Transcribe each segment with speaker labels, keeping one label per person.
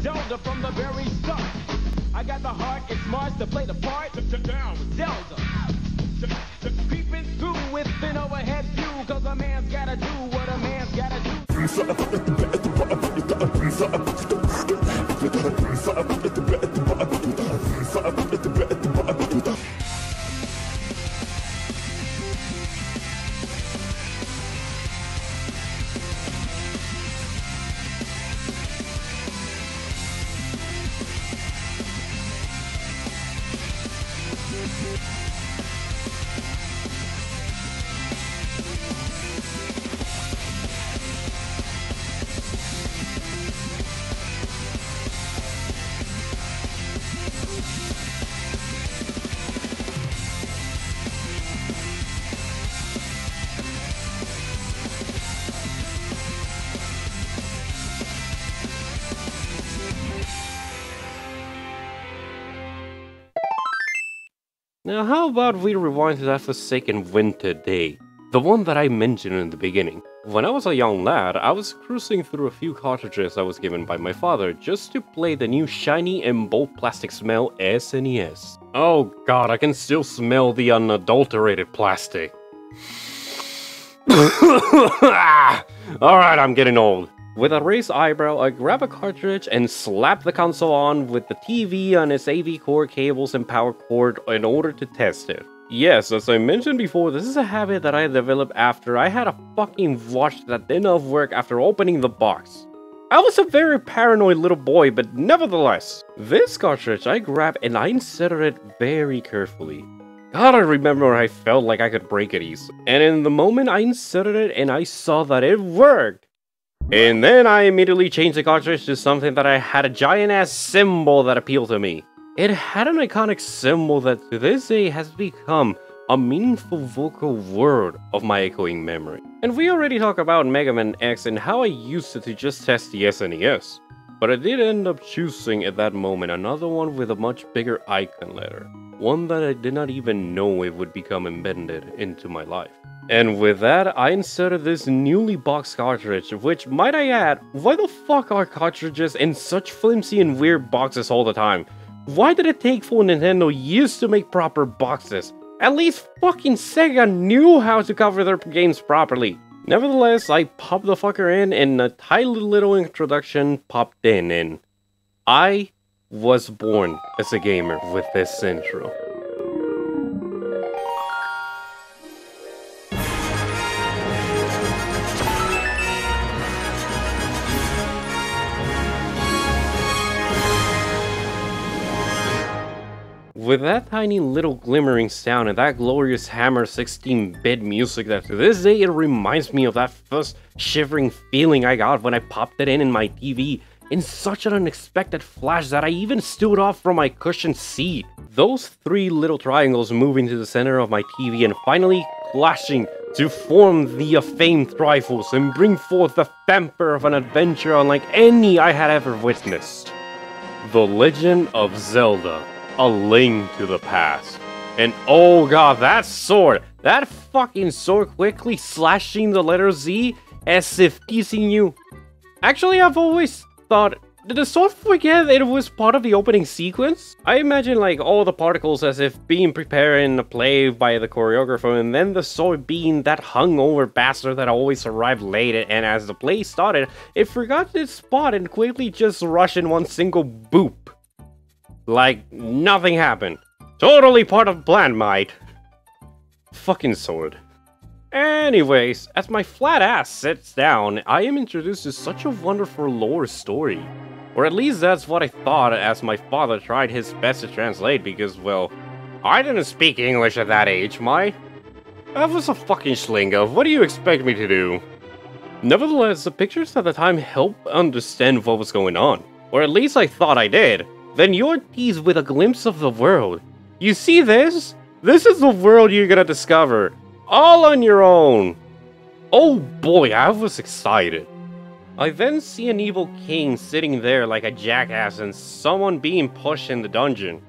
Speaker 1: Zelda from the very start. I got the heart, it's Mars to play the part. Down with Zelda. Creeping through with an overhead view, cause a man's gotta do what a man's gotta do.
Speaker 2: Now how about we rewind to that forsaken winter day? The one that I mentioned in the beginning. When I was a young lad, I was cruising through a few cartridges I was given by my father just to play the new shiny and bold plastic smell SNES. Oh god, I can still smell the unadulterated plastic. Alright, I'm getting old. With a raised eyebrow, I grab a cartridge and slap the console on with the TV and its AV cord cables and power cord in order to test it. Yes, as I mentioned before, this is a habit that I developed after I had a fucking watch that did not work after opening the box. I was a very paranoid little boy, but nevertheless, this cartridge I grabbed and I inserted it very carefully. God, I remember I felt like I could break it easily. And in the moment I inserted it and I saw that it worked. And then I immediately changed the cartridge to something that I had a giant ass symbol that appealed to me. It had an iconic symbol that to this day has become a meaningful vocal word of my echoing memory. And we already talked about Mega Man X and how I used it to just test the SNES. But I did end up choosing at that moment another one with a much bigger icon letter. One that I did not even know it would become embedded into my life. And with that, I inserted this newly boxed cartridge, which, might I add, why the fuck are cartridges in such flimsy and weird boxes all the time? Why did it take for Nintendo years to make proper boxes? At least fucking Sega knew how to cover their games properly. Nevertheless, I popped the fucker in and a tiny little introduction popped in and I was born as a gamer with this intro. With that tiny little glimmering sound and that glorious Hammer 16-bit music that to this day it reminds me of that first shivering feeling I got when I popped it in my TV in such an unexpected flash that I even stood off from my cushioned seat. Those three little triangles moving to the center of my TV and finally clashing to form the famed Triforce and bring forth the temper of an adventure unlike any I had ever witnessed. The Legend of Zelda. A Link to the Past. And oh god, that sword! That fucking sword quickly slashing the letter Z as if teasing you. Actually, I've always thought, did the sword forget it was part of the opening sequence? I imagine like all the particles as if being prepared in a play by the choreographer and then the sword being that hungover bastard that always arrived late and as the play started, it forgot its spot and quickly just rushed in one single boop. Like, nothing happened. Totally part of the plan, mate. Fucking sword. Anyways, as my flat ass sits down, I am introduced to such a wonderful lore story. Or at least that's what I thought as my father tried his best to translate because, well, I didn't speak English at that age, mate. I was a fucking schlingo, what do you expect me to do? Nevertheless, the pictures at the time helped understand what was going on. Or at least I thought I did. Then you're teased with a glimpse of the world. You see this? This is the world you're gonna discover. All on your own. Oh boy, I was excited. I then see an evil king sitting there like a jackass and someone being pushed in the dungeon.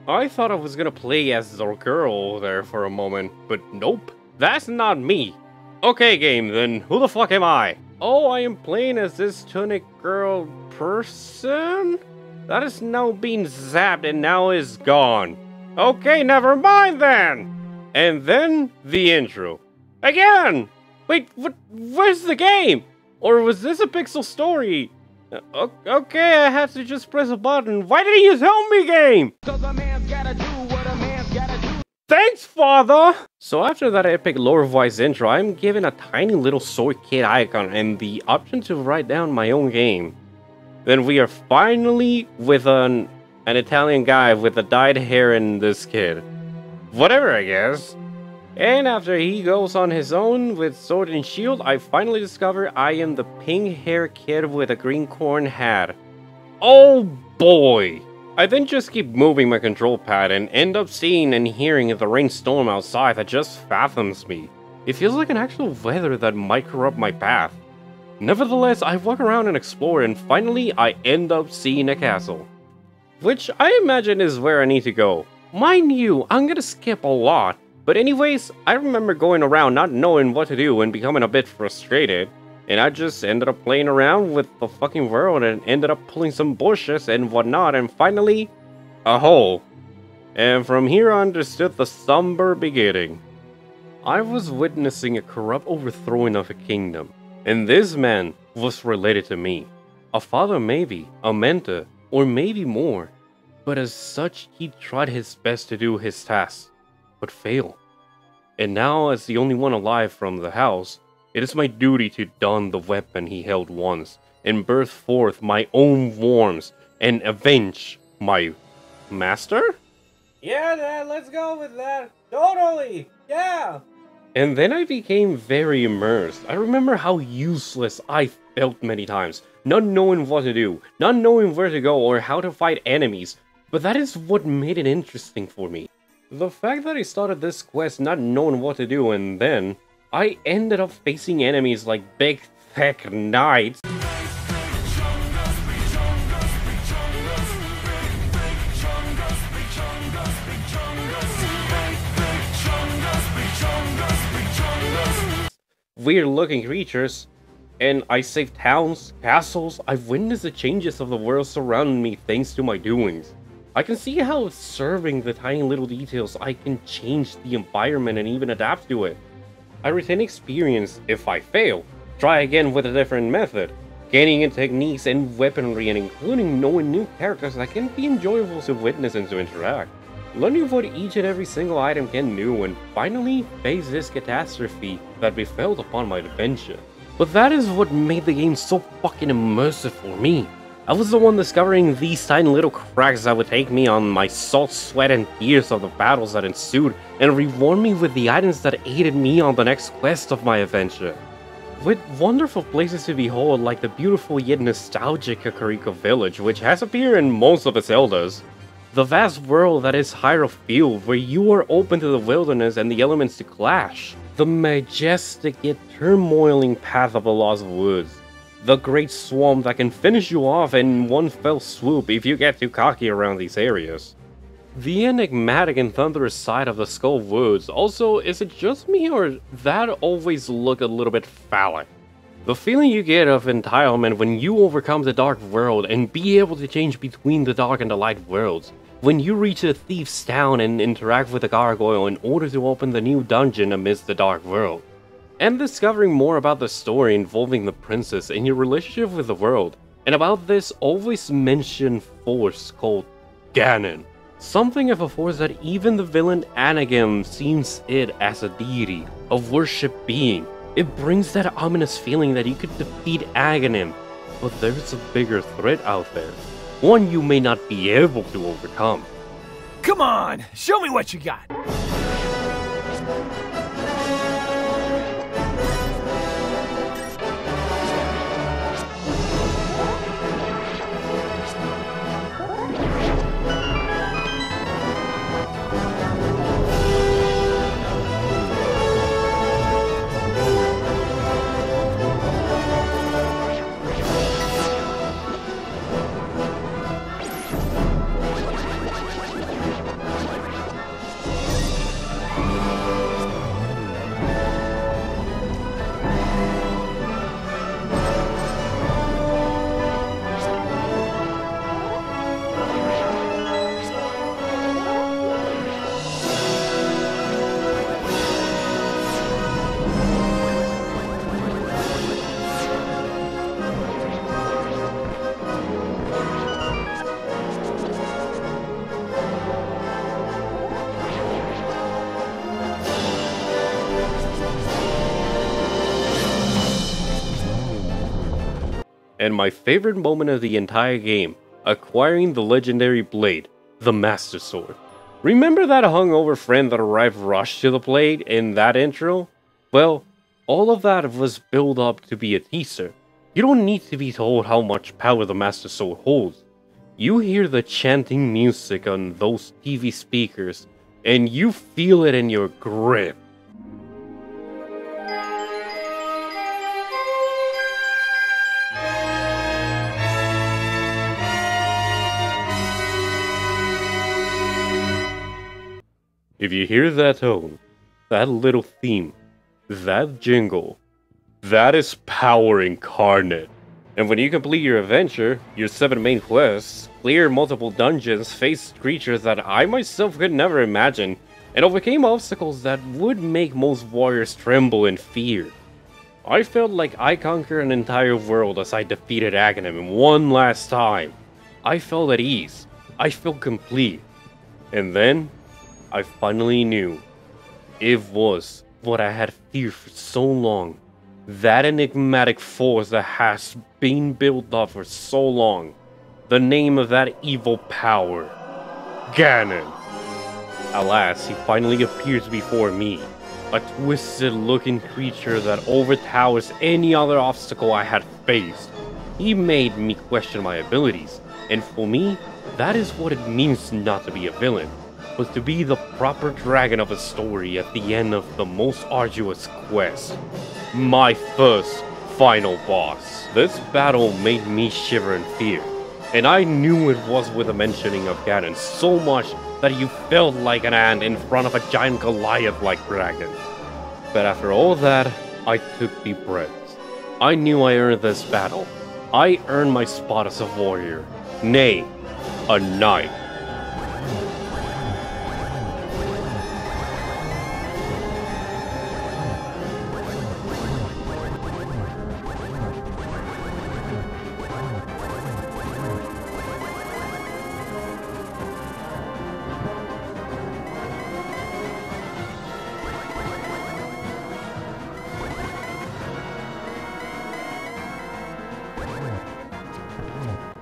Speaker 2: I thought I was gonna play as the girl there for a moment, but nope. That's not me. Okay game, then who the fuck am I? Oh, I am playing as this tunic girl person? That is now being zapped and now is gone. Okay, never mind then. And then the intro. Again! Wait, where's the game? Or was this a pixel story? Okay, I had to just press a button. Why didn't you tell me, game?
Speaker 1: 'Cause a man's gotta do what a man's gotta do.
Speaker 2: Thanks, father! So after that epic lore-wise intro, I'm given a tiny little soy kid icon and the option to write down my own game. Then we are finally with an Italian guy with the dyed hair in this kid. Whatever, I guess. And after he goes on his own with sword and shield, I finally discover I am the pink-haired kid with a green corn hat. Oh boy! I then just keep moving my control pad and end up seeing and hearing the rainstorm outside that just fathoms me. It feels like an actual weather that might corrupt my path. Nevertheless, I walk around and explore and finally I end up seeing a castle. Which I imagine is where I need to go. Mind you, I'm gonna skip a lot. But anyways, I remember going around not knowing what to do and becoming a bit frustrated. And I just ended up playing around with the fucking world and ended up pulling some bushes and whatnot and finally, a hole. And from here I understood the somber beginning. I was witnessing a corrupt overthrowing of a kingdom. And this man was related to me. A father maybe, a mentor, or maybe more. But as such, he tried his best to do his task, but failed. And now as the only one alive from the house, it is my duty to don the weapon he held once, and birth forth my own worms, and avenge my master? Yeah, Dad, let's go with that. Totally, yeah! And then I became very immersed. I remember how useless I felt many times, not knowing what to do, not knowing where to go or how to fight enemies, but that is what made it interesting for me. The fact that I started this quest not knowing what to do and then I ended up facing enemies like big, thick knights. Weird looking creatures, and I saved towns, castles. I've witnessed the changes of the world surrounding me thanks to my doings. I can see how observing the tiny little details I can change the environment and even adapt to it. I retain experience if I fail, try again with a different method, gaining in techniques and weaponry and including knowing new characters that can be enjoyable to witness and to interact. Learning what each and every single item can do and finally face this catastrophe that befell upon my adventure. But that is what made the game so fucking immersive for me. I was the one discovering these tiny little cracks that would take me on my salt, sweat, and tears of the battles that ensued and reward me with the items that aided me on the next quest of my adventure. With wonderful places to behold like the beautiful yet nostalgic Kakariko village which has appeared in most of its elders. The vast world that is Hryule, where you are open to the wilderness and the elements to clash. The majestic yet turmoiling path of the Lost Woods. The great swamp that can finish you off in one fell swoop if you get too cocky around these areas. The enigmatic and thunderous side of the Skull Woods also, is it just me or that always look a little bit phallic? The feeling you get of entitlement when you overcome the dark world and be able to change between the dark and the light worlds. When you reach a thief's town and interact with a gargoyle in order to open the new dungeon amidst the dark world. And discovering more about the story involving the princess and your relationship with the world. And about this always mentioned force called Ganon. Something of a force that even the villain Anagam seems it as a deity, a worship being. It brings that ominous feeling that you could defeat Aghanim, but there's a bigger threat out there. One you may not be able to overcome.
Speaker 3: Come on, show me what you got!
Speaker 2: And my favorite moment of the entire game, acquiring the legendary blade, the Master Sword. Remember that hungover friend that arrived rushed to the blade in that intro? Well, all of that was built up to be a teaser. You don't need to be told how much power the Master Sword holds. You hear the chanting music on those TV speakers, and you feel it in your grip. If you hear that tone, that little theme, that jingle, that is power incarnate. And when you complete your adventure, your 7 main quests, clear multiple dungeons, face creatures that I myself could never imagine, and overcame obstacles that would make most warriors tremble in fear. I felt like I conquered an entire world as I defeated Aghanim one last time. I felt at ease. I felt complete. And then, I finally knew. It was what I had feared for so long. That enigmatic force that has been built up for so long. The name of that evil power. Ganon. Alas, he finally appears before me. A twisted looking creature that overtowers any other obstacle I had faced. He made me question my abilities. And for me, that is what it means not to be a villain, but to be the proper dragon of a story at the end of the most arduous quest. My first, final boss. This battle made me shiver in fear, and I knew it was with the mentioning of Ganon so much that you felt like an ant in front of a giant Goliath-like dragon. But after all that, I took deep breaths. I knew I earned this battle. I earned my spot as a warrior. Nay, a knight.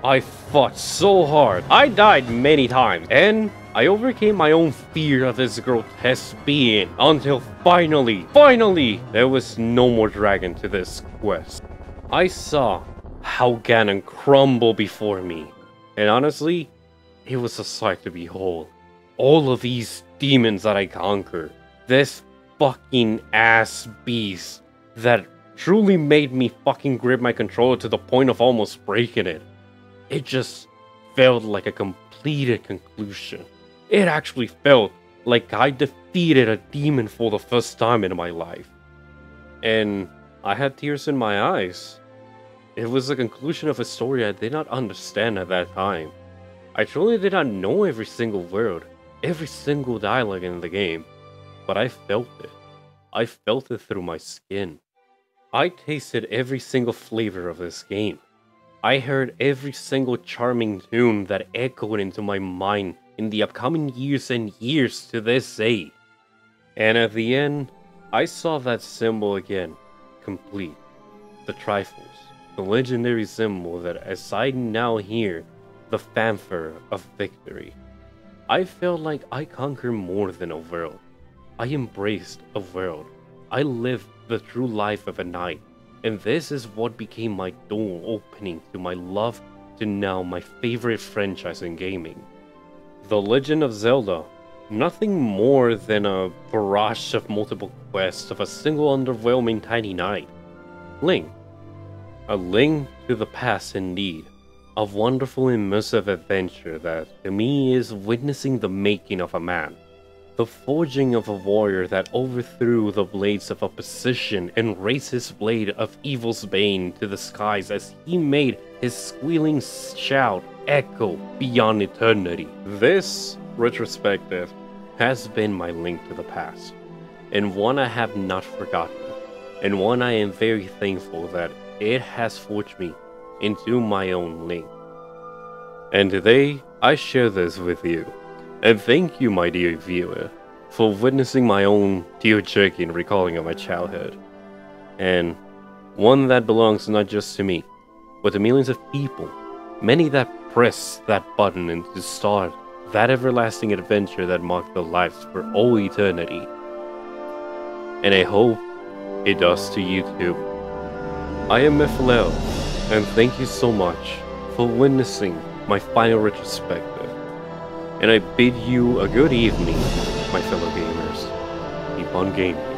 Speaker 2: I fought so hard. I died many times, and I overcame my own fear of this grotesque being until finally, there was no more dragon to this quest. I saw how Ganon crumbled before me, and honestly, it was a sight to behold. All of these demons that I conquered, this fucking ass beast that truly made me fucking grip my controller to the point of almost breaking it. It just felt like a completed conclusion. It actually felt like I defeated a demon for the first time in my life. And I had tears in my eyes. It was the conclusion of a story I did not understand at that time. I truly did not know every single word, every single dialogue in the game, but I felt it. I felt it through my skin. I tasted every single flavor of this game. I heard every single charming tune that echoed into my mind in the upcoming years and years to this day. And at the end, I saw that symbol again, complete. The Triforce, the legendary symbol that as I now hear the fanfare of victory, I felt like I conquered more than a world. I embraced a world. I lived the true life of a knight. And this is what became my door opening to my love to now my favorite franchise in gaming. The Legend of Zelda, nothing more than a barrage of multiple quests of a single underwhelming tiny knight. Link. A link to the past indeed. A wonderful immersive adventure that to me is witnessing the making of a man. The forging of a warrior that overthrew the blades of opposition and raised his blade of evil's bane to the skies as he made his squealing shout echo beyond eternity. This retrospective has been my link to the past, and one I have not forgotten, and one I am very thankful that it has forged me into my own Link. And today, I share this with you. And thank you, my dear viewer, for witnessing my own tear-jerking recalling of my childhood. And one that belongs not just to me, but to millions of people, many that press that button and to start that everlasting adventure that marked their lives for all eternity. And I hope it does to you too. I am Hryule, and thank you so much for witnessing my final retrospective. And I bid you a good evening, my fellow gamers. Keep on gaming.